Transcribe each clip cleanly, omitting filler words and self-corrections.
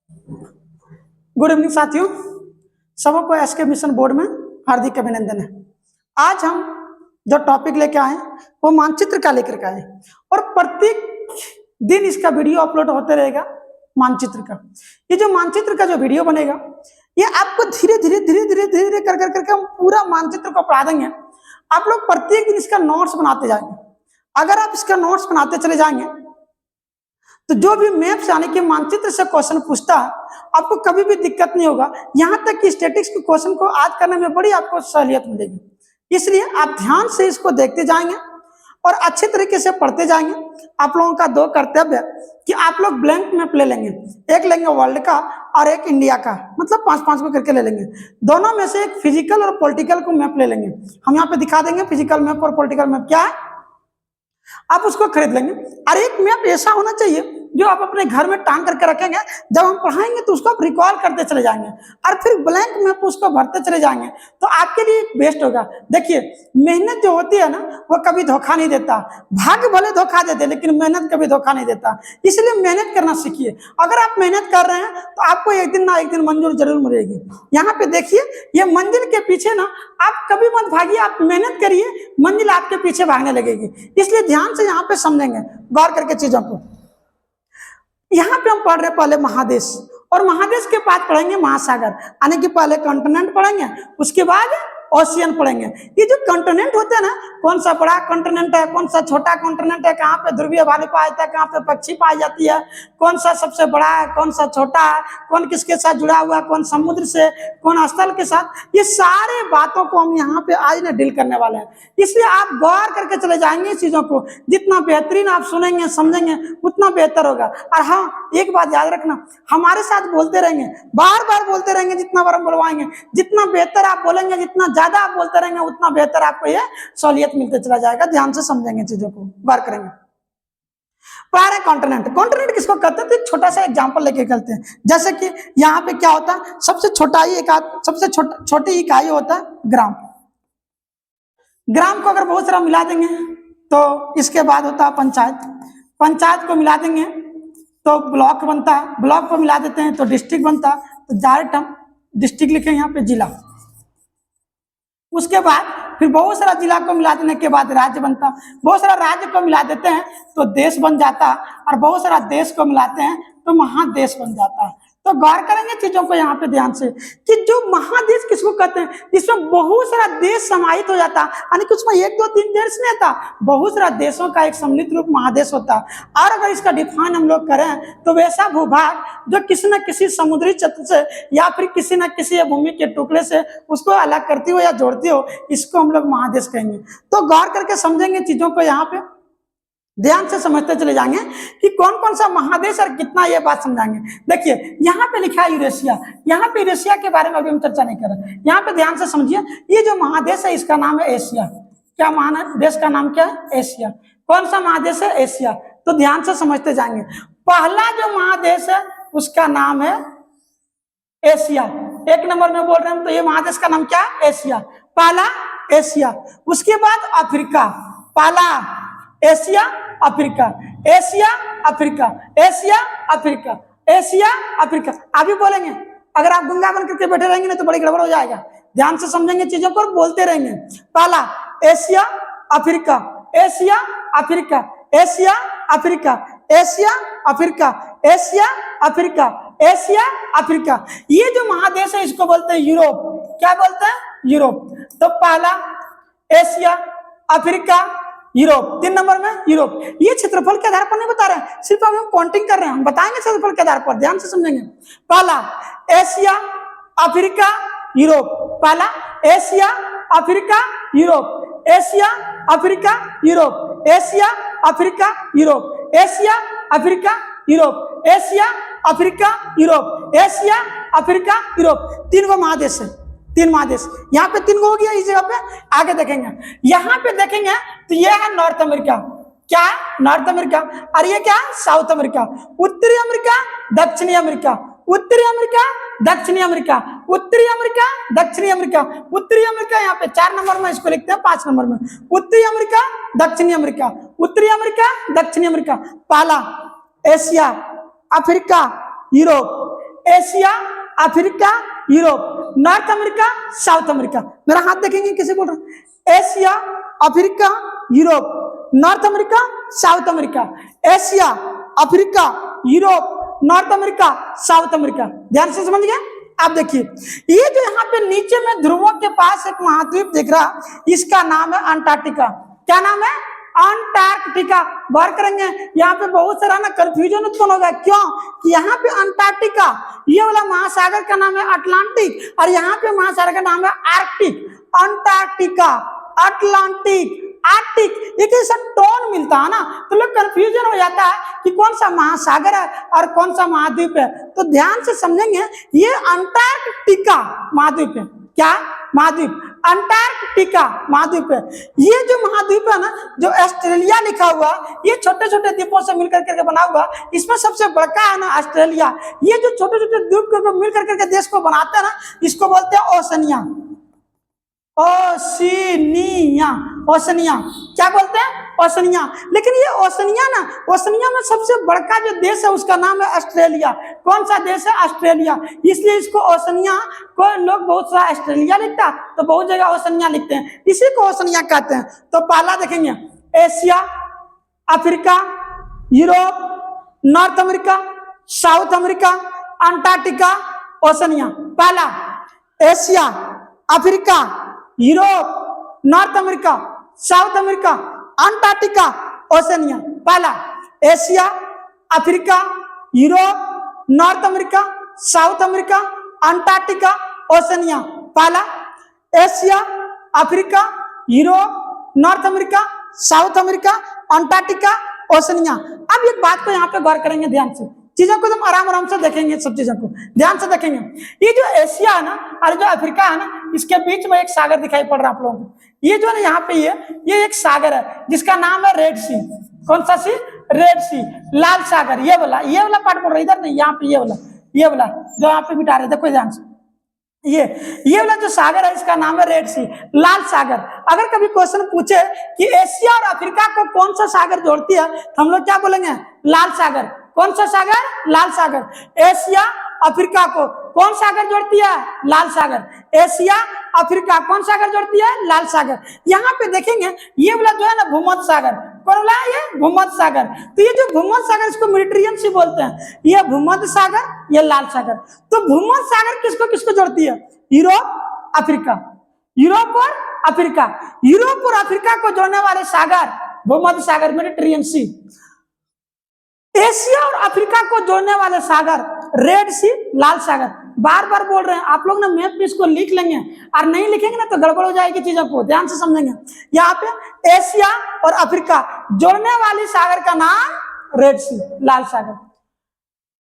Good evening साथियों, सबको SK mission board में हार्दिक अभिनंदन है। आज हम जो टॉपिक लेके आए वो मानचित्र का लेकर के आए और प्रत्येक दिन इसका वीडियो अपलोड होते रहेगा। मानचित्र का ये जो मानचित्र का जो वीडियो बनेगा ये आपको धीरे धीरे धीरे धीरे धीरे धीरे कर कर करके हम पूरा मानचित्र को पढ़ा देंगे। आप लोग प्रत्येक दिन इसका नोट्स बनाते जाएंगे। अगर आप इसका नोट्स बनाते चले जाएंगे तो जो भी मैप से यानी कि मानचित्र से क्वेश्चन पूछता है आपको कभी भी दिक्कत नहीं होगा। यहाँ तक कि स्टैटिक्स के क्वेश्चन को आज करने में बड़ी आपको सहूलियत मिलेगी। इसलिए आप ध्यान से इसको देखते जाएंगे और अच्छे तरीके से पढ़ते जाएंगे। आप लोगों का दो कर्तव्य कि आप लोग ब्लैंक मैप ले लेंगे, एक लेंगे वर्ल्ड का और एक इंडिया का, मतलब 5-5 को करके ले लेंगे। दोनों में से एक फिजिकल और पॉलिटिकल को मैप ले लेंगे। हम यहाँ पे दिखा देंगे फिजिकल मैप और पॉलिटिकल मैप क्या है, आप उसको खरीद लेंगे। और एक मैप ऐसा होना चाहिए जो आप अपने घर में टांग करके रखेंगे, जब हम पढ़ाएंगे तो उसको आप रिकॉल करते चले जाएंगे और फिर ब्लैंक मैप उसको भरते चले जाएंगे तो आपके लिए बेस्ट होगा। देखिए, मेहनत जो होती है ना वो कभी धोखा नहीं देता। भाग्य भले धोखा देते लेकिन मेहनत कभी धोखा नहीं देता। इसलिए मेहनत करना सीखिए। अगर आप मेहनत कर रहे हैं तो आपको एक दिन ना एक दिन मंजिल जरूर मिलेगी। यहाँ पे देखिए, ये मंजिल के पीछे ना आप कभी मत भागिए, आप मेहनत करिए, मंजिल आपके पीछे भागने लगेगी। इसलिए ध्यान से यहाँ पे समझेंगे, गौर करके चीजों को। यहाँ पे हम पढ़ रहे पहले महादेश और महादेश के बाद पढ़ेंगे महासागर, यानी कि पहले कॉन्टिनेंट पढ़ेंगे उसके बाद ओशियन पढ़ेंगे। ये जो कॉन्टिनेंट होते हैं ना, कौन सा बड़ा कॉन्टिनेंट है, कौन सा छोटा कॉन्टिनेंट है, कहाँ पे ध्रुवीय भालू पाया जाता है, कहाँ पे पक्षी पाई जाती है, कौन सा सबसे बड़ा है, कौन सा छोटा है, कौन किसके साथ जुड़ा हुआ है, कौन समुद्र से, कौन स्थल के साथ, ये सारे बातों को हम यहाँ पे आज ना डील करने वाले हैं। इसलिए आप गौर करके चले जाएंगे इस चीजों को। जितना बेहतरीन आप सुनेंगे समझेंगे उतना बेहतर होगा। और हाँ, एक बात याद रखना, हमारे साथ बोलते रहेंगे, बार बार बोलते रहेंगे, जितना बार हम बुलवाएंगे जितना बेहतर आप बोलेंगे, जितना ज्यादा आप बोलते रहेंगे उतना बेहतर आपको ये सहूलियत मिलते चला जाएगा। ध्यान से समझेंगे चीजों को, गौर करेंगे। प्राय कॉन्टिनेंट, कॉन्टिनेंट किसको कहते हैं तो एक छोटा सा एग्जांपल लेके चलते हैं। जैसे कि यहाँ पे क्या होता है, सबसे छोटा ही एक सबसे छोटी इकाई होता है ग्राम। ग्राम को अगर बहुत सारा मिला देंगे तो इसके बाद होता है पंचायत। पंचायत को मिला देंगे तो ब्लॉक बनता है, ब्लॉक को मिला देते हैं तो डिस्ट्रिक्ट बनता है। तो डायरेक्ट हम डिस्ट्रिक्ट लिखेंगे यहाँ पे जिला। उसके बाद फिर बहुत सारा जिला को मिला देने के बाद राज्य बनता। बहुत सारा राज्य को मिला देते हैं तो देश बन जाता, और बहुत सारा देश को मिलाते हैं तो महादेश बन जाता है। तो गौर करेंगे चीजों को यहाँ पे ध्यान से कि जो महादेश किसको कहते हैं, जिसमें बहुत सारा देश समाहित हो जाता, यानी कि उसमें 1-2-3 देश नहीं था, बहुत सारा देशों का एक सम्मिलित रूप महादेश होता। और अगर इसका डिफाइन हम लोग करें तो वैसा भूभाग जो किसी न किसी समुद्री क्षेत्र से या फिर किसी न किसी भूमि के टुकड़े से उसको अलग करती हो या जोड़ती हो, इसको हम लोग महादेश कहेंगे। तो गौर करके समझेंगे चीजों को, यहाँ पे ध्यान से समझते चले जाएंगे कि कौन कौन सा महादेश और कितना, ये बात समझाएंगे। देखिए, यहाँ पे लिखा है यूरेशिया। यहाँ पे यूरेशिया के बारे में अभी हम चर्चा नहीं कर रहे। यहाँ पे ध्यान से समझिए, ये जो महादेश है इसका नाम है एशिया। क्या महादेश का नाम क्या है? एशिया। कौन सा महादेश है? एशिया। तो ध्यान से समझते जाएंगे। पहला जो महादेश है उसका नाम है एशिया। 1 नंबर में बोल रहे हैं तो ये महादेश का नाम क्या है? एशिया। पहला एशिया। उसके बाद अफ्रीका। पहला Asia, Africa, Asia, Africa, Asia, Africa, Asia, Africa. अभी बोलेंगे, अगर आप गुंगा बन करके बैठे रहेंगे ना तो बड़ी गड़बड़ हो जाएगा। ध्यान से समझेंगे चीजों को और बोलते रहेंगे। पहला Asia, Africa, Asia, Africa, Asia, Africa, Asia, Africa, Asia, Africa, Asia, Africa. ये जो महादेश है इसको बोलते हैं यूरोप। क्या बोलते हैं? यूरोप। तो पहला एशिया, अफ्रीका, यूरोप। 3 नंबर में यूरोप। ये क्षेत्रफल के आधार पर नहीं बता रहे हैं, सिर्फ अभी हम काउंटिंग कर रहे हैं, हम बताएंगे क्षेत्रफल के आधार पर। ध्यान से समझेंगे। पहला एशिया, अफ्रीका, यूरोप। पहला Asia, Africa, Europe, Asia, Africa, Europe, Asia, Africa, Europe, Asia, Africa, Europe, Asia, Africa, Europe, Asia, Africa, Europe. 3 गो महादेश है, 3 महादेश। यहाँ पे 3 गो हो गया। इस जगह पे आगे देखेंगे, यहाँ पे देखेंगे तो ये है नॉर्थ अमेरिका। क्या है? North America. और ये क्या है? South America. उत्तरी अमेरिका, दक्षिणी अमेरिका, उत्तरी अमेरिका, दक्षिणी अमेरिका, उत्तरी अमेरिका, दक्षिणी अमेरिका, उत्तरी अमेरिका। यहाँ पे 4 नंबर में इसको लिखते हैं, 5 नंबर में उत्तरी अमेरिका, दक्षिणी अमेरिका, उत्तरी अमेरिका, दक्षिणी अमेरिका। पहला Asia, Africa, Europe, Asia, Africa, Europe, North America, South America. मेरा हाथ देखेंगे कैसे बोल रहा हूं, Asia, Africa, Europe, North America, South America, Asia, Africa, Europe, North America, South America. ध्यान से समझ गए। आप देखिए, ये जो यहाँ पे नीचे में ध्रुवों के पास एक महाद्वीप दिख रहा, इसका नाम है अंटार्कटिका। क्या नाम है? अंटार्कटिका। गौर करेंगे, यहाँ पे बहुत सारा ना कंफ्यूजन उत्पन्न होगा। क्यों? कि यहाँ पे अंटार्कटिका, ये वाला महासागर का नाम है अटलांटिक, और यहाँ पे महासागर का नाम है आर्कटिक। अंटार्कटिका, अटलांटिक, आर्कटिक, एक ऐसा टोन मिलता है ना, तो लोग कंफ्यूजन हो जाता है कि कौन सा महासागर है और कौन सा महाद्वीप है। तो ध्यान से समझेंगे, ये अंटार्कटिका महाद्वीप है। क्या महाद्वीप? अंटार्कटिका महाद्वीप है। ये जो महाद्वीप है ना, जो ऑस्ट्रेलिया लिखा हुआ, ये छोटे छोटे द्वीपों से मिलकर करके बना हुआ। इसमें सबसे बड़का है ना ऑस्ट्रेलिया। ये जो छोटे छोटे द्वीप को मिलकर करके देश को बनाते हैं ना, इसको बोलते हैं ओशनिया। ओशिनिया, ओशनिया, क्या बोलते हैं? ओशनिया। लेकिन ये ओशनिया ना, ओशनिया में सबसे बड़का जो देश है उसका नाम है ऑस्ट्रेलिया। कौन सा देश है? ऑस्ट्रेलिया। इसलिए इसको ओशनिया, कोई लोग बहुत सा ऑस्ट्रेलिया लिखता, तो बहुत जगह ओशनिया लिखते हैं, इसी को ओशनिया कहते हैं। तो पहला देखेंगे, Asia, Africa, Europe, North America, South America, Antarctica, Oceania. पहला Asia, Africa, Europe, North America, South America, Antarctica, Oceania. पहला Asia, Africa, Europe, North America, South America, Antarctica, Oceania. पहला Asia, Africa, Europe, North America, South America, Antarctica, Oceania. अब एक बात को यहाँ पे गौर करेंगे ध्यान से, चीजों को तुम आराम आराम से देखेंगे, सब चीजों को ध्यान से देखेंगे। ये जो एशिया है ना और जो अफ्रीका है ना, इसके बीच में एक सागर दिखाई पड़ रहा है आप लोगों को। ये जो है यहाँ पे ये एक सागर है जिसका नाम है रेड सी। कौन सा सी? रेड सी, लाल सागर। ये वाला पार्ट बोल रहा है, इधर नहीं, यहाँ पे ये वाला जो यहाँ पे बिठा रहे, देखो ध्यान से। ये वाला जो सागर है इसका नाम है रेड सी, लाल सागर। अगर कभी क्वेश्चन पूछे कि एशिया और अफ्रीका को कौन सा सागर जोड़ती है, तो हम लोग क्या बोलेंगे? लाल सागर। कौन सा सागर? लाल सागर। एशिया अफ्रीका को कौन सागर जोड़ती है? लाल सागर। एशिया अफ्रीका कौन सागर जोड़ती है? लाल सागर। यहाँ पे देखेंगे ये वाला जो है ना भूमध्य सागर, कौन वाला है? ये भूमध्य सागर। तो ये जो भूमध्य सागर इसको मेडिटेरियन सी बोलते हैं। ये भूमध्य सागर, ये लाल सागर। तो भूमध्य सागर किसको किसको जोड़ती है? Europe, Africa. यूरोप और अफ्रीका, यूरोप और अफ्रीका को जोड़ने वाले सागर भूमध्य सागर, मेडिटेरियन सी। एशिया और अफ्रीका को जोड़ने वाले सागर रेड सी, लाल सागर। बार बार बोल रहे हैं आप लोग ना, मैप में इसको लिख लेंगे, और नहीं लिखेंगे ना तो गड़बड़ हो जाएगी चीजों को, ध्यान से समझेंगे। यहाँ पे एशिया और अफ्रीका जोड़ने वाली सागर का नाम रेड सी, लाल सागर।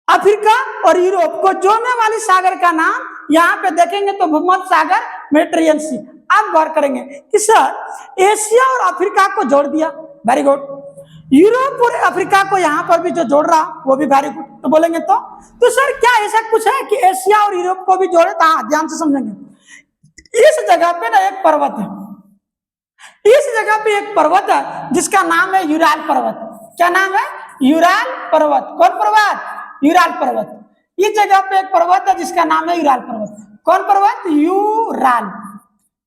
अफ्रीका और यूरोप को जोड़ने वाली सागर का नाम यहाँ पे देखेंगे तो भूमध्य सागर, मेडिटेरियन सी। अब गौर करेंगे कि सर एशिया और अफ्रीका को जोड़ दिया, वेरी गुड। यूरोप और अफ्रीका को यहाँ पर भी जो जोड़ रहा वो भी वेरी गुड। तो बोलेंगे तो सर क्या ऐसा कुछ है कि एशिया और यूरोप को भी जोड़े? हाँ, ध्यान से समझेंगे। इस जगह पे ना एक पर्वत है, इस जगह पे एक पर्वत है जिसका नाम है यूराल पर्वत। क्या नाम है? यूराल पर्वत। कौन पर्वत? यूराल पर्वत। इस जगह पे एक पर्वत है जिसका नाम है यूराल पर्वत। कौन पर्वत?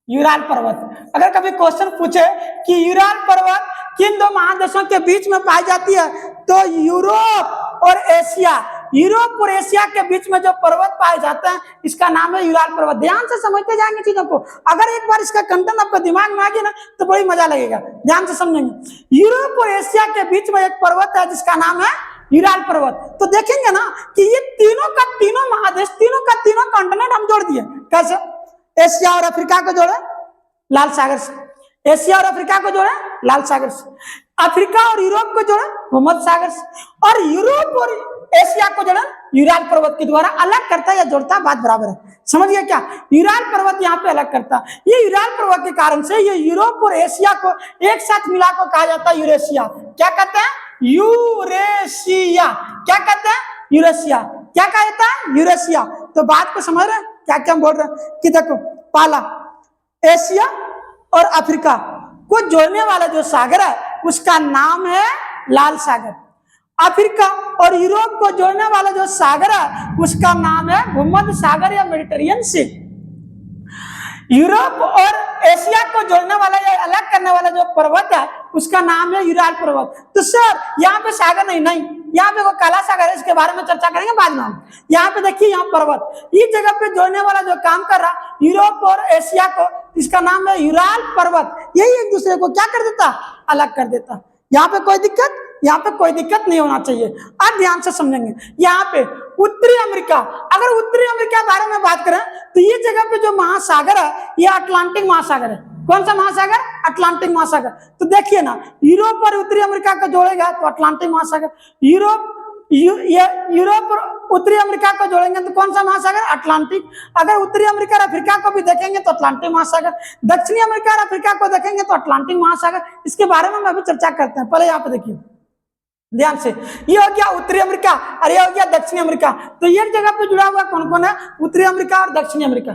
यूराल पर्वत। अगर कभी क्वेश्चन पूछे कि यूराल पर्वत किन दो महादेशों के बीच में पाई जाती है, तो यूरोप और एशिया, यूरोप और एशिया के बीच में जो पर्वत पाए जाते हैं इसका नाम है यूराल पर्वत। ध्यान से समझते जाएंगे चीजों को। अगर एक बार इसका कंटेंट आपके दिमाग में आ गया ना तो बड़ी मजा लगेगा, ध्यान से समझेंगे। यूरोप और एशिया के बीच में एक पर्वत है जिसका नाम है यूराल पर्वत। तो देखेंगे ना कि ये तीनों का तीनों महादेश, तीनों का तीनों कॉन्टिनेंट हम जोड़ दिए। कैसे? एशिया और अफ्रीका को जोड़े लाल सागर से, एशिया और अफ्रीका को जोड़े लाल सागर से, अफ्रीका और यूरोप को जोड़े भूमध्य सागर से, और यूरोप और एशिया को जोड़े यूराल पर्वत के द्वारा। अलग करता है या जोड़ता, बात बराबर है। समझ गया क्या? यूराल पर्वत यहाँ पे अलग करता। ये यूराल पर्वत के कारण से ये यूरोप और एशिया को एक साथ मिलाकर कहा जाता है यूरेशिया। क्या कहते हैं? यूरेशिया। क्या कहते हैं? यूरेशिया। क्या कहा जाता है? यूरेशिया। तो बात को समझ रहे हैं क्या क्या बोल रहे हैं? कि देखो, पहला एशिया और अफ्रीका को जोड़ने वाला जो सागर है उसका नाम है लाल सागर, अफ्रीका और यूरोप को जोड़ने वाला जो सागर है उसका नाम है भूमध्य सागर या मेडिटेरियन सी। यूरोप और एशिया को जोड़ने वाला या अलग करने वाला जो पर्वत है उसका नाम है यूराल पर्वत। तो सर यहाँ पे सागर नहीं, यहाँ पे वो काला सागर है, इसके बारे में चर्चा करेंगे बाद में हम। यहाँ पे देखिए, यहाँ पर्वत इस जगह पे जोड़ने वाला जो काम कर रहा यूरोप और एशिया को, इसका नाम है यूराल पर्वत। यही एक दूसरे को क्या कर देता, अलग कर देता। यहाँ पे कोई दिक्कत, यहाँ पे कोई दिक्कत नहीं होना चाहिए। अब ध्यान से समझेंगे। यहाँ पे उत्तरी अमेरिका, अगर उत्तरी अमेरिका के बारे में बात करें तो ये जगह पे जो महासागर है ये अटलांटिक महासागर है। कौन सा महासागर, अटलांटिक महासागर। तो देखिए ना, यूरोप और उत्तरी अमेरिका को जोड़ेगा तो अटलांटिक महासागर, यूरोप और उत्तरी अमेरिका को जोड़ेंगे तो कौन सा महासागर, अटलांटिक। अगर उत्तरी अमेरिका और अफ्रीका को भी देखेंगे तो अटलांटिक महासागर, दक्षिणी अमेरिका और अफ्रीका को देखेंगे तो अटलांटिक महासागर। इसके बारे में हम अभी चर्चा करते हैं। पहले यहाँ पे देखिए ध्यान से, ये हो गया उत्तरी अमेरिका और ये हो गया दक्षिणी अमेरिका। तो एक जगह पे जुड़ा हुआ कौन कौन है, उत्तरी अमेरिका और दक्षिणी अमेरिका।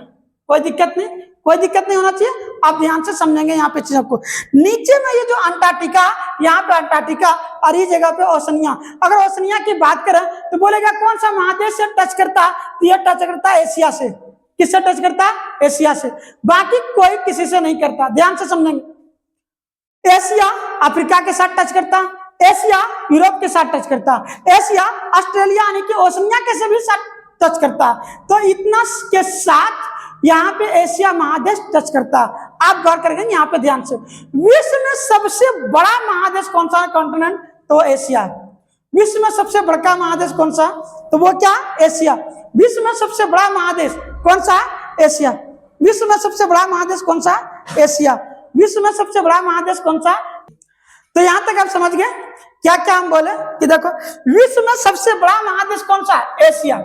कोई दिक्कत नहीं, कोई दिक्कत नहीं होना चाहिए। आप ध्यान से समझेंगे यहाँ पे चीजों को। नीचे में ये जो अंटार्कटिका, यहाँ पे अंटार्कटिका और ये जगह पे ओशनिया। अगर ओशनिया की बात करें तो बोलेगा कौन सा महादेश से टच करता है, तो ये टच करता है एशिया से। किससे टच करता है, एशिया से। बाकी कोई किसी से नहीं करता। ध्यान से समझेंगे। एशिया अफ्रीका के साथ टच करता, एशिया यूरोप के साथ टच करता, एशिया ऑस्ट्रेलिया यानी कि ओशनिया के से भी साथ टच करता। तो इतना के साथ यहाँ पे एशिया महादेश टच करता। आप गौर करेंगे यहाँ पे ध्यान से। विश्व में सबसे बड़ा महादेश कौन सा कॉन्टिनेंट, तो एशिया। विश्व में सबसे बड़ा महादेश कौन सा, तो वो क्या, एशिया। विश्व में सबसे बड़ा महादेश कौन सा, एशिया। विश्व में सबसे बड़ा महादेश कौन सा, एशिया। विश्व में सबसे बड़ा महादेश कौन सा। तो यहां तक आप समझ गए क्या क्या हम बोले कि देखो, विश्व में सबसे बड़ा महादेश कौन सा, एशिया।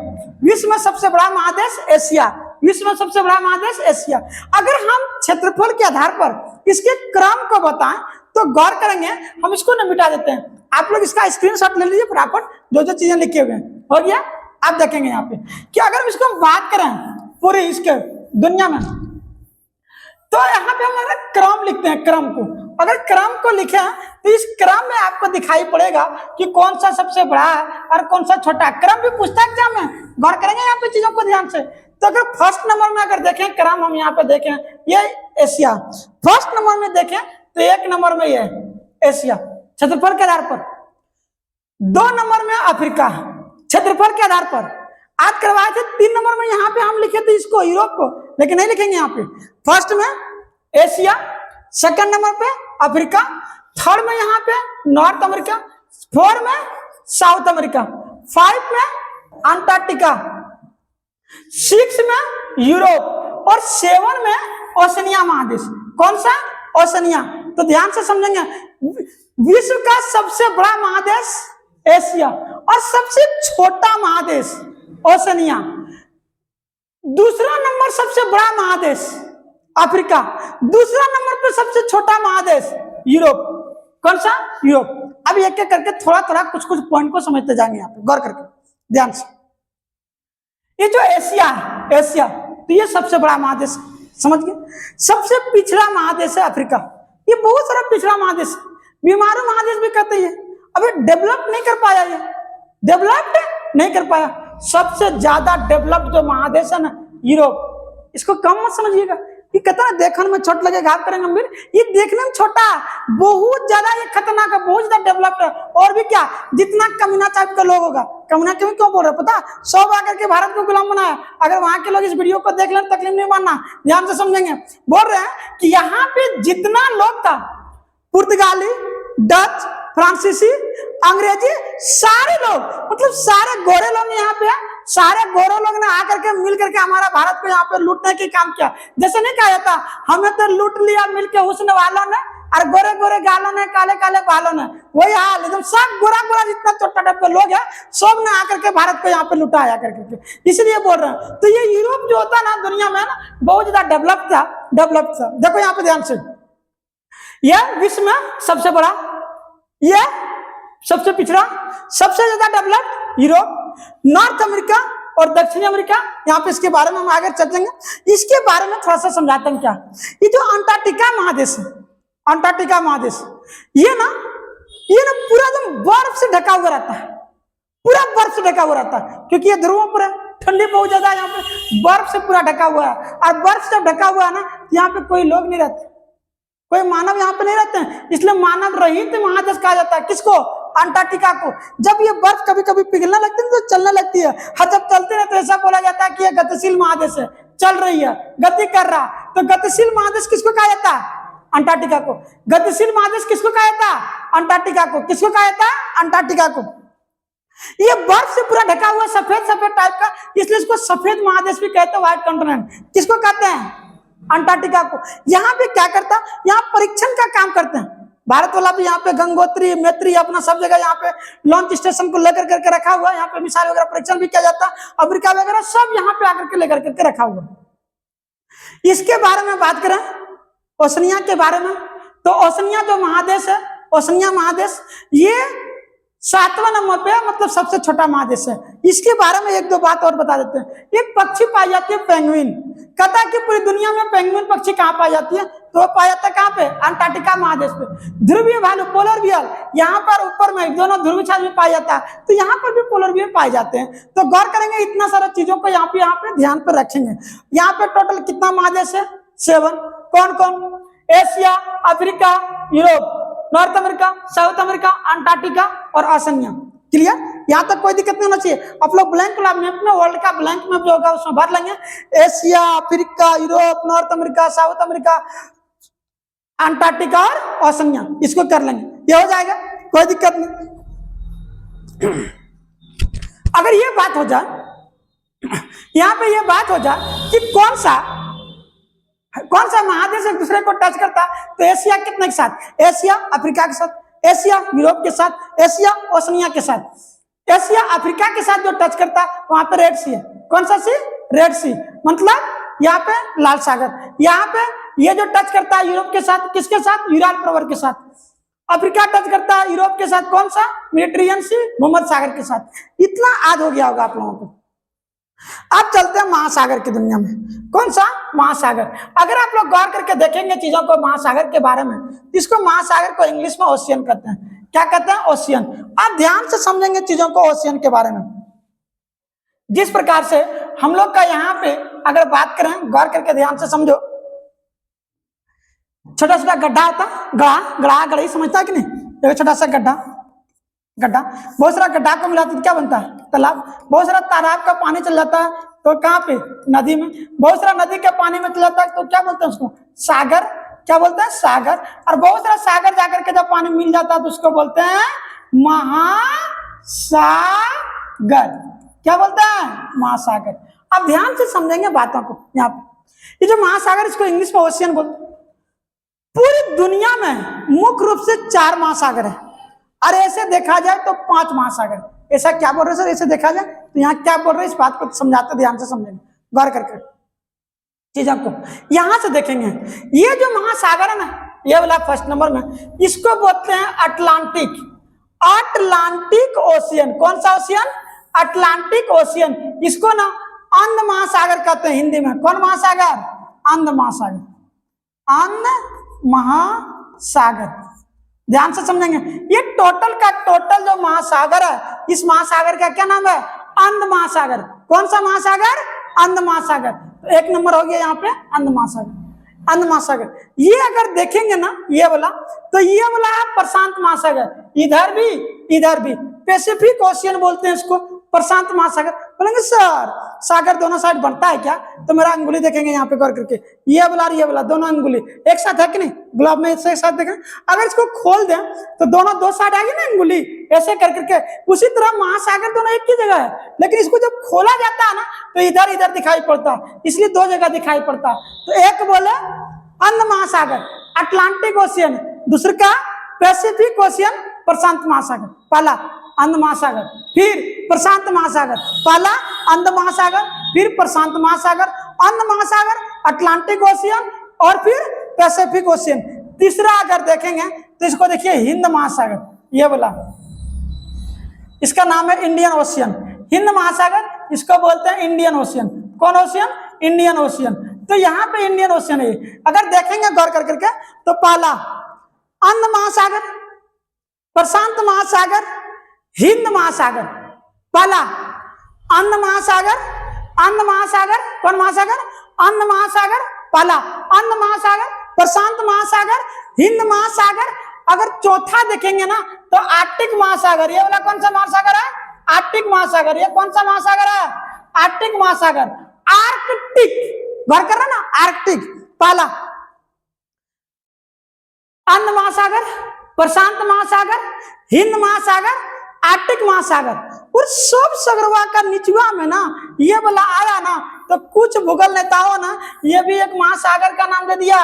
विश्व में सबसे बड़ा महादेश एशिया, विश्व में सबसे बड़ा महादेश एशिया। अगर हम क्षेत्रफल के आधार पर इसके क्रम को बताएं तो गौर करेंगे, हम इसको न मिटा देते हैं। आप लोग इसका स्क्रीनशॉट ले लीजिए फटाफट, जो जो चीजें लिखे हुए हैं। हो गया, आप देखेंगे यहाँ पे कि अगर हम इसको बात करें पूरे इसके दुनिया में, तो यहाँ पे हम क्रम लिखते हैं। क्रम को अगर क्रम को लिखे तो इस क्रम में आपको दिखाई पड़ेगा कि कौन सा सबसे बड़ा है और कौन सा छोटा। क्रम भी पूछता है एग्जाम में, गौर करेंगे यहाँ पे चीजों को ध्यान से। तो अगर फर्स्ट नंबर में अगर देखें क्रम, हम यहाँ पे देखें ये एशिया। फर्स्ट नंबर में देखें तो एक नंबर में ये एशिया क्षेत्रफल के आधार पर। 2 नंबर में अफ्रीका क्षेत्रफल के आधार पर। आज करवाए थे 3 नंबर में, यहाँ पे हम लिखे थे इसको यूरोप को, लेकिन नहीं लिखेंगे यहाँ पे। फर्स्ट में एशिया, सेकंड नंबर पे अफ्रीका, थर्ड में यहाँ पे नॉर्थ अमेरिका, 4 में साउथ अमेरिका, 5 में अंटार्कटिका, 6 में यूरोप और 7 में ओशनिया महादेश। कौन सा, ओशनिया। तो ध्यान से समझेंगे, विश्व का सबसे बड़ा महादेश एशिया और सबसे छोटा महादेश ओशनिया। दूसरा नंबर सबसे बड़ा महादेश अफ्रीका, दूसरा नंबर पे सबसे छोटा महादेश यूरोप। कौन सा, यूरोप। अब एक एक करके थोड़ा थोड़ा कुछ कुछ पॉइंट को समझते जाएंगे यहाँ पे, गौर करके ध्यान से। ये जो एशिया है, एशिया तो ये सबसे बड़ा महादेश, समझ गए। सबसे पिछड़ा महादेश है अफ्रीका। ये बहुत सारा पिछड़ा महादेश, बीमारू महादेश भी कहते हैं। अभी डेवलप नहीं कर पाया, ये डेवलप्ड नहीं कर पाया। सबसे ज्यादा डेवलप्ड जो महादेश है ना, यूरोप। इसको कम मत समझिएगा, ये कितना देखने में छोटा लगेगा, आप करेंगे गंभीर, ये देखने में छोटा, बहुत ज्यादा ये खतरनाक है, बहुत ज्यादा डेवलप्ड है। और भी क्या, जितना कमीना टाइप का लोग होगा, कमीना क्यों बोल रहे पता, 100 आकर के भारत को गुलाम बनाया। अगर वहां के लोग इस वीडियो को देख लें तकलीफ नहीं मानना, ध्यान से समझेंगे। बोल रहे हैं कि यहाँ पे जितना लोग था, पुर्तगाली, डच, फ्रांसीसी, अंग्रेजी, सारे लोग, मतलब सारे गोरे लोग यहाँ पे, सारे गोरे लोग ने आकर के मिल करके हमारा भारत को यहाँ पे लूटने के काम किया। जैसे नहीं कहा जाता, हमें तो लूट लिया मिलके हुस्न वालों ने और गोरे गोरे गालों ने, काले काले बालों ने। वही हाल एकदम, सब गोरा गोरा जितना छोटा टाइप के लोग है, सब ने आकर के भारत को यहाँ पे लुटाया करके, इसलिए बोल रहे हैं। तो ये यूरोप जो होता है ना, दुनिया में ना बहुत ज्यादा डेवलप था। देखो यहाँ पे ध्यान से, यह विश्व में सबसे बड़ा, यह सबसे पिछड़ा, सबसे ज्यादा डेवलप्ड यूरोप, नॉर्थ अमेरिका और दक्षिणी अमेरिका। यहाँ पे इसके बारे में हम आगे चलेंगे। इसके बारे में थोड़ा सा समझाते हैं क्या। ये जो अंटार्कटिका महादेश है, अंटार्कटिका महादेश, ये ना ये ना पूरा एकदम बर्फ से ढका हुआ रहता है, पूरा बर्फ से ढका हुआ रहता है, क्योंकि ये ध्रुवों पर है, ठंडी बहुत ज्यादा है, यहाँ पे बर्फ से पूरा ढका हुआ है। और बर्फ से ढका हुआ है ना, यहाँ पे कोई लोग नहीं रहते, कोई मानव यहाँ पे नहीं रहते हैं, इसलिए मानव रहित महादेश कहा जाता है। किसको? अंटार्कटिका को। जब ये बर्फ कभी कभी पिघलने लगती है तो चलने लगती है, हाँ जब चलती है तो ऐसा बोला जाता है कि ये गतिशील महादेश है, चल रही है, गति कर रहा। तो गतिशील महादेश किसको कहा जाता है? अंटार्कटिका को। गतिशील महादेश किसको कहा जाता है? अंटार्कटिका को। किसको कहा जाता है? अंटार्कटिका को। ये बर्फ से पूरा ढका हुआ सफेद सफेद टाइप का, इसलिए इसको सफेद महादेश भी कहते हैं, व्हाइट कॉन्टिनेंट। किसको कहते हैं? अंटार्कटिका को। यहाँ पे क्या करता, यहाँ परीक्षण का काम करते हैं। भारत वाला भी यहाँ पे गंगोत्री मैत्री अपना सब जगह यहाँ पे लॉन्च स्टेशन को लेकर करके रखा हुआ है, यहाँ पे मिसाइल वगैरह परीक्षण भी किया जाता है, अमेरिका वगैरह सब यहाँ पे आकर के लेकर करके रखा हुआ है। इसके बारे में बात करें ओशनिया के बारे में, तो ओशनिया जो महादेश है, ओशनिया महादेश ये 7वां नंबर पे मतलब सबसे छोटा महादेश है। इसके बारे में एक दो बात और बता देते हैं। एक पक्षी पाई जाती है पेंगुइन, कहता है कि पूरी दुनिया में पेंगुइन पक्षी कहाँ पाई जाती है, तो पाया जाता है कहाँ पे? अंटार्कटिका महादेश पे। ध्रुवीय भालू पोलर बियर यहाँ पर ऊपर में दोनों ध्रुवीय क्षेत्र में पाया जाता है, तो यहाँ पर भी पोलर बियर पाए जाते हैं। तो गौर करेंगे इतना सारा चीजों को यहाँ पे ध्यान पर रखेंगे। यहाँ पे टोटल कितना महादेश है? 7। कौन कौन? Asia, Africa, Europe, North America, South America, Antarctica और ओशनिया। क्लियर? यहाँ तक कोई दिक्कत नहीं होना चाहिए। आप लोग ब्लैंक मैप में वर्ल्ड का ब्लैंक मैप जो होगा उसमें भर लेंगे, Asia, Africa, Europe, North America, South America, Antarctica और ओशनिया, इसको कर लेंगे, ये हो जाएगा, कोई दिक्कत नहीं। अगर ये बात हो जाए, यहाँ पे ये बात हो जाए कि कौन सा महादेश एक दूसरे को टच करता है, तो एशिया कितने के साथ? एशिया अफ्रीका के साथ, एशिया यूरोप के साथ, एशिया ओशनिया के साथ। एशिया अफ्रीका के साथ जो टच करता है वहां पे रेड सी है। कौन सा सी? रेड सी, मतलब यहाँ पे लाल सागर। यहाँ पे ये जो टच करता है यूरोप के साथ, किसके साथ? यूराल प्रवर के साथ। अफ्रीका टच करता है यूरोप के साथ, कौन सा? मेडिटेरियन सी, भूमध्य सागर के साथ। इतना याद हो गया होगा आप लोगों को। अब चलते हैं महासागर की दुनिया में। कौन सा? महासागर। अगर आप लोग गौर करके देखेंगे चीजों को महासागर के बारे में, इसको महासागर को इंग्लिश में ओशियन कहते हैं। क्या कहते हैं? ओशियन। आप ध्यान से समझेंगे चीजों को ओशियन के बारे में। जिस प्रकार से हम लोग का यहाँ पे अगर बात करें, गौर करके ध्यान से समझो, छोटा छोटा गड्ढा होता, गड़ा समझता है कि नहीं? एक छोटा सा गड्ढा, बहुत सारा गड्ढा को मिलाते क्या बनता है? तालाब। बहुत सारा तालाब का पानी चल जाता है तो कहाँ पे? नदी में। बहुत सारा नदी के पानी में चल जाता है तो क्या बोलते हैं उसको? सागर। क्या बोलते हैं? सागर। और बहुत सारा सागर जाकर के जब पानी मिल जाता है तो उसको बोलते हैं महासागर। क्या बोलते हैं? महासागर। अब ध्यान से समझेंगे बातों को। यहाँ पे ये जो महासागर, इसको इंग्लिश में ओशियन बोलते हैं। पूरी दुनिया में मुख्य रूप से 4 महासागर है, और ऐसे देखा जाए तो 5 महासागर। ऐसा क्या बोल रहे सर? ऐसे देखा जाए तो यहाँ क्या बोल रहे हैं, इस बात को समझाते ध्यान से समझेंगे, गौर करके चीजों को। यहां से देखेंगे ये जो महासागर है ना, ये वाला फर्स्ट नंबर में, इसको बोलते हैं अटलांटिक। Atlantic ocean. कौन सा ओशियन? Atlantic ocean. इसको ना अंध महासागर कहते हैं हिंदी में। कौन महासागर? अंध महासागर। अंध महासागर। ध्यान से समझेंगे। ये टोटल का टोटल जो महासागर है, इस महासागर का क्या नाम है? अंध महासागर। कौन सा महासागर? अंध महासागर। तो 1 नंबर हो गया यहाँ पे अंध महासागर। अंध महासागर ये अगर देखेंगे ना, ये वाला, तो ये वाला है प्रशांत महासागर। इधर भी पैसिफिक ओशियन बोलते हैं इसको, प्रशांत महासागर। बोलेंगे सर सागर दोनों साइड बनता है क्या? तो मेरा अंगुली देखेंगे यहाँ पे गौर करके, ये वाला दोनों अंगुली एक साथ है कि नहीं? ग्लोब में एक साथ देखें, अगर इसको खोल दें तो दोनों 2 साइड आएगी ना अंगुली, ऐसे कर करके। उसी तरह महासागर दोनों एक ही जगह है, लेकिन इसको जब खोला जाता है ना तो इधर दिखाई पड़ता है, इसलिए 2 जगह दिखाई पड़ता है। तो एक बोले अंध महासागर अटलांटिक ओशियन, दूसरे का पैसिफिक ओशियन प्रशांत महासागर। पहला अंध महासागर, फिर प्रशांत महासागर। पहला अंध महासागर, फिर प्रशांत महासागर, अंध महासागर, अटलांटिक ओशियन और फिर पैसिफिक ओशियन। तीसरा अगर देखेंगे तो इसको देखिए हिंद महासागर, ये बोला, इसका नाम है इंडियन ओशियन। हिंद महासागर इसको बोलते हैं इंडियन ओशियन। कौन ओशियन? Indian ocean. तो यहाँ पे इंडियन ओशियन है। अगर देखेंगे गौर कर करके तो पहला अंध महासागर, प्रशांत महासागर, हिंद महासागर। पहला अंध महासागर, अंध महासागर, कौन महासागर? अंध महासागर, पहला अंध महासागर, प्रशांत महासागर, हिंद महासागर। अगर चौथा देखेंगे ना तो आर्कटिक महासागर, ये वाला कौन सा महासागर है? आर्कटिक महासागर। ये कौन सा महासागर है? आर्कटिक महासागर। आर्कटिक घर कर रहा ना, आर्कटिक पहला अंध महासागर, प्रशांत महासागर, हिंद महासागर, आर्कटिक महासागर। और सब सागरवा का निचवा में ना ये वाला आया ना तो कुछ भूगोल नेताओं ना ये भी एक महासागर का नाम दे दिया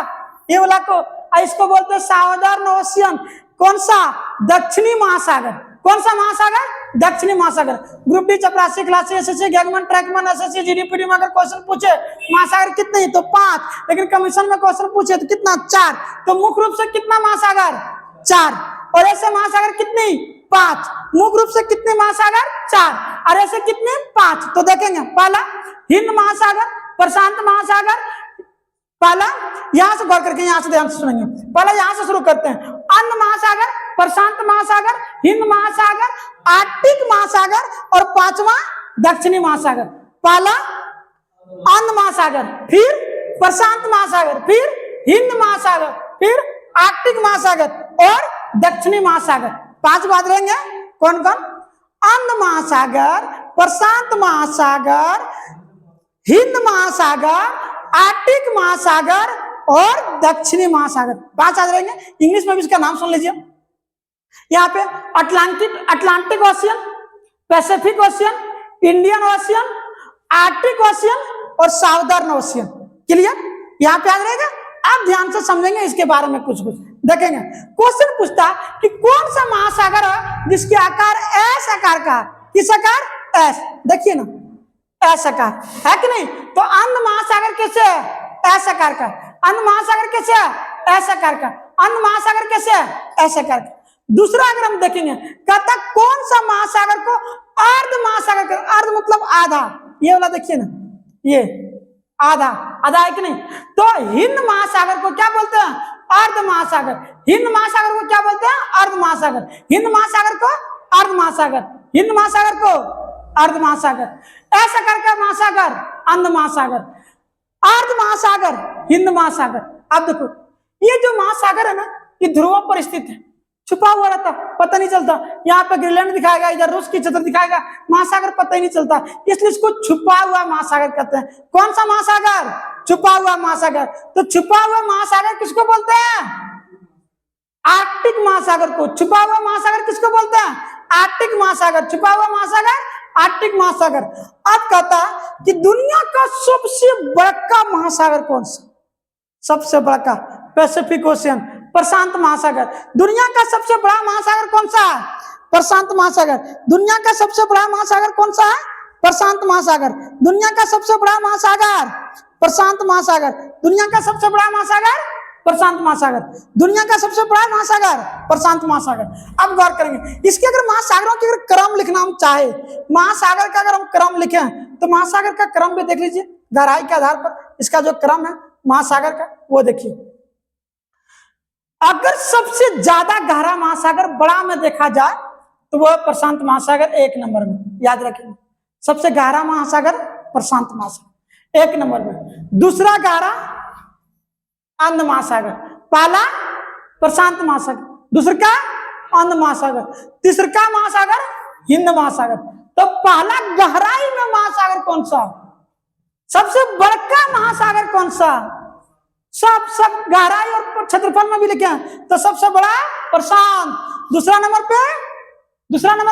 ये वाला को, इसको बोलते हैं साउदर्न ओशियन। कौन सा? दक्षिणी महासागर। कौन सा महासागर? दक्षिणी महासागर। ग्रुप डी चपरासी क्लासी एसएससी गैगमन ट्रैकमन एसएससी जीडीपीडी में अगर क्वेश्चन पूछे महासागर कितने तो 5, लेकिन कमीशन में क्वेश्चन पूछे तो कितना 4, तो मुख्य रूप से कितना महासागर? 4। और ऐसे महासागर कितनी? 5। मुख्य रूप से कितने महासागर? 4, और ऐसे कितने? 5। तो देखेंगे पहला हिंद महासागर, प्रशांत महासागर। पहला यहां से गौर करके यहां से ध्यान से सुनेंगे, पहला यहां से शुरू करते हैं। अंध महासागर, प्रशांत महासागर, हिंद महासागर, आर्कटिक महासागर और 5वां दक्षिणी महासागर। पहला अंध महासागर, फिर प्रशांत महासागर, फिर हिंद महासागर, फिर आर्कटिक महासागर और दक्षिणी महासागर। 5 बात रहेंगे। कौन कौन? अंध महासागर, प्रशांत महासागर, हिंद महासागर, आर्कटिक महासागर और दक्षिणी महासागर। 5 आ रहेंगे। इंग्लिश में भी इसका नाम सुन लीजिए। यहाँ पे Atlantic ocean, Pacific ocean, Indian ocean, Arctic ocean और साउदर्न ओशियन। क्लियर? यहाँ पे याद रहेगा। आप ध्यान से समझेंगे इसके बारे में कुछ देखेंगे। क्वेश्चन पूछता कि कौन सा महासागर है जिसके आकार एस आकार का? किस आकार? एस। देखिए ना एस आकार है कि नहीं? तो अंध महासागर कैसे है? एस आकार का। अंध महासागर कैसे है? एस आकार का। अंध महासागर कैसे है? एस आकार का। दूसरा अगर हम देखेंगे कहता कौन सा महासागर को अर्ध महासागर कर? अर्ध मतलब आधा, ये वाला देखिए ना, ये आधा आधा है कि नहीं? तो हिंद महासागर को क्या बोलते हैं? अर्ध महासागर। हिंद महासागर को क्या बोलते हैं? अर्ध महासागर। हिंद महासागर को अर्ध महासागर, हिंद महासागर को अर्ध महासागर। ऐसा करके महासागर अंध महासागर, अर्ध महासागर, हिंद महासागर। अब देखो ये जो महासागर है ना ये ध्रुवों पर स्थित है, छुपा हुआ रहता, पता नहीं चलता। यहाँ पे ग्रीनलैंड दिखाएगा, इधर रूस की क्षेत्र दिखाएगा, महासागर पता ही नहीं चलता, इसलिए इसको छुपा हुआ महासागर कहते हैं। कौन सा महासागर? छुपा हुआ महासागर। तो छुपा हुआ महासागर किसको बोलते हैं? आर्कटिक महासागर को। छुपा हुआ महासागर किसको बोलते हैं? आर्कटिक महासागर। छुपा हुआ महासागर आर्कटिक महासागर। अब कहता कि दुनिया का सबसे बड़ा महासागर कौन सा? सबसे बड़ा पैसिफिक ओशियन, प्रशांत महासागर। दुनिया का सबसे बड़ा महासागर कौन सा है? प्रशांत महासागर। दुनिया का सबसे बड़ा महासागर कौन सा है? प्रशांत महासागर। दुनिया का सबसे बड़ा महासागर प्रशांत महासागर। दुनिया का सबसे बड़ा महासागर प्रशांत महासागर। दुनिया का सबसे बड़ा महासागर प्रशांत महासागर। अब गौर करेंगे इसके अगर महासागरों के अगर क्रम लिखना हम चाहे, महासागर का अगर हम क्रम लिखें तो महासागर का क्रम भी देख लीजिए, गहराई के आधार पर इसका जो क्रम है महासागर का वो देखिए। अगर सबसे ज्यादा गहरा महासागर बड़ा में देखा जाए तो वह प्रशांत महासागर 1 नंबर में, याद रखिए। सबसे गहरा महासागर प्रशांत महासागर 1 नंबर में। दूसरा गहरा अंध महासागर, पहला प्रशांत महासागर, दूसरा का अंध महासागर, तीसरा महासागर हिंद महासागर। तो पहला गहराई में महासागर कौन सा? सबसे बड़ा महासागर कौन सा? सब गहराई और क्षेत्रफल में भी लिखे हैं तो सबसे बड़ा प्रशांत। दूसरा नंबर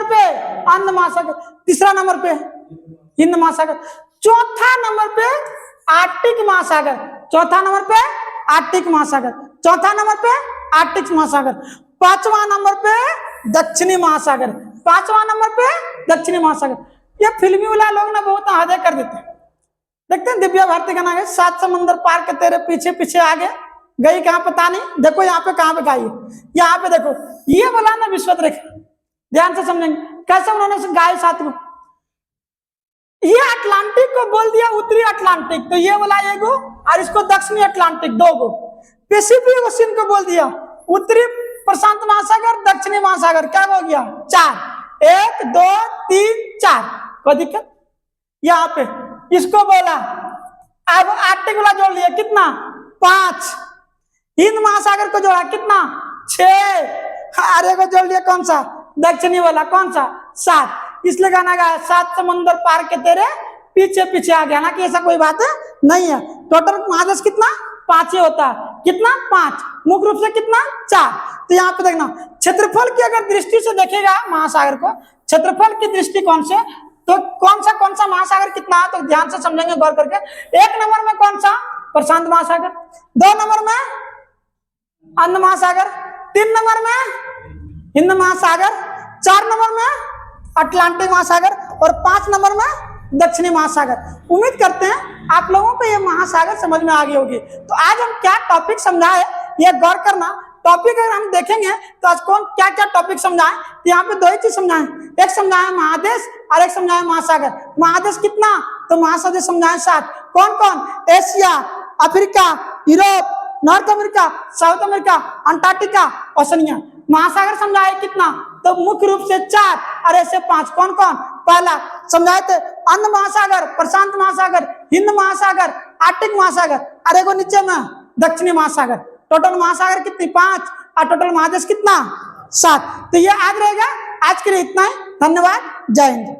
पे अंध महासागर, तीसरा नंबर पे हिंद महासागर, चौथा नंबर पे आर्कटिक महासागर, चौथा नंबर पे आर्कटिक महासागर, चौथा नंबर पे आर्कटिक महासागर, 5वां नंबर पे दक्षिणी महासागर, 5वां नंबर पे दक्षिणी महासागर। ये फिल्मी वाला लोग ना बहुत आधे कर देते हैं। देखते हैं दिव्या भारती का नाम है 7 समंदर पार के तेरे पीछे पीछे आगे, गई कहाँ पता नहीं। देखो यहाँ पे कहाँ पे गाई, यहाँ पे देखो ये बोला ना विश्वत रेखा, ध्यान से समझेंगे कैसे उन्होंने गाय 7 को। ये अटलांटिक को बोल दिया उत्तरी अटलांटिक, तो ये बोला एगो, और इसको दक्षिणी अटलांटिक 2 गो। पैसिफिक ओशियन को बोल दिया उत्तरी प्रशांत महासागर, दक्षिणी महासागर, क्या हो गया 4, 1 2 3 4, कोई दिक्कत? यहाँ पे इसको बोला, अब आर्टिक वाला जोड़ लिया कितना 5, हिंद महासागर को जोड़ा कितना 6, आर्य को जोड़ लिया कौन सा दक्षिणी वाला कौन सा 7, इसलिए गाना गाया 7 समंदर पार के तेरे पीछे पीछे आ गया ना, कि ऐसा कोई बात नहीं है। टोटल महादेश कितना 5 ही होता है, कितना 5, मुख्य रूप से कितना 4। तो यहाँ पे देखना क्षेत्रफल की अगर दृष्टि से देखेगा महासागर को, क्षेत्रफल की दृष्टिकोण से, तो कौन सा महासागर कितना है, तो ध्यान से समझेंगे गौर करके। 1 नंबर में कौन सा प्रशांत महासागर, 2 नंबर में अंध महासागर, 3 नंबर में हिंद महासागर, 4 नंबर में अटलांटिक महासागर और 5 नंबर में दक्षिणी महासागर। उम्मीद करते हैं आप लोगों को ये महासागर समझ में आ गई होगी। तो आज हम क्या टॉपिक समझाए ये गौर करना। टॉपिक अगर हम देखेंगे तो आज कौन क्या क्या टॉपिक समझाए, तो यहाँ पे 2 ही चीज समझाए, एक समझाया महादेश और एक समझाया महासागर। महादेश कितना, तो महासागर समझाए 7, कौन कौन, Asia, Africa, Europe, North America, South America, Antarctica, Oceania. महासागर समझाए कितना, तो मुख्य रूप से 4 और ऐसे 5, कौन कौन, पहला समझाए थे अंध महासागर, प्रशांत महासागर, हिंद महासागर, आर्टिक महासागर, अरे को नीचे में दक्षिणी महासागर। टोटल महासागर कितनी 5 और टोटल महादेश कितना 7। तो ये याद रहेगा। आज के लिए इतना ही, धन्यवाद, जय हिंद।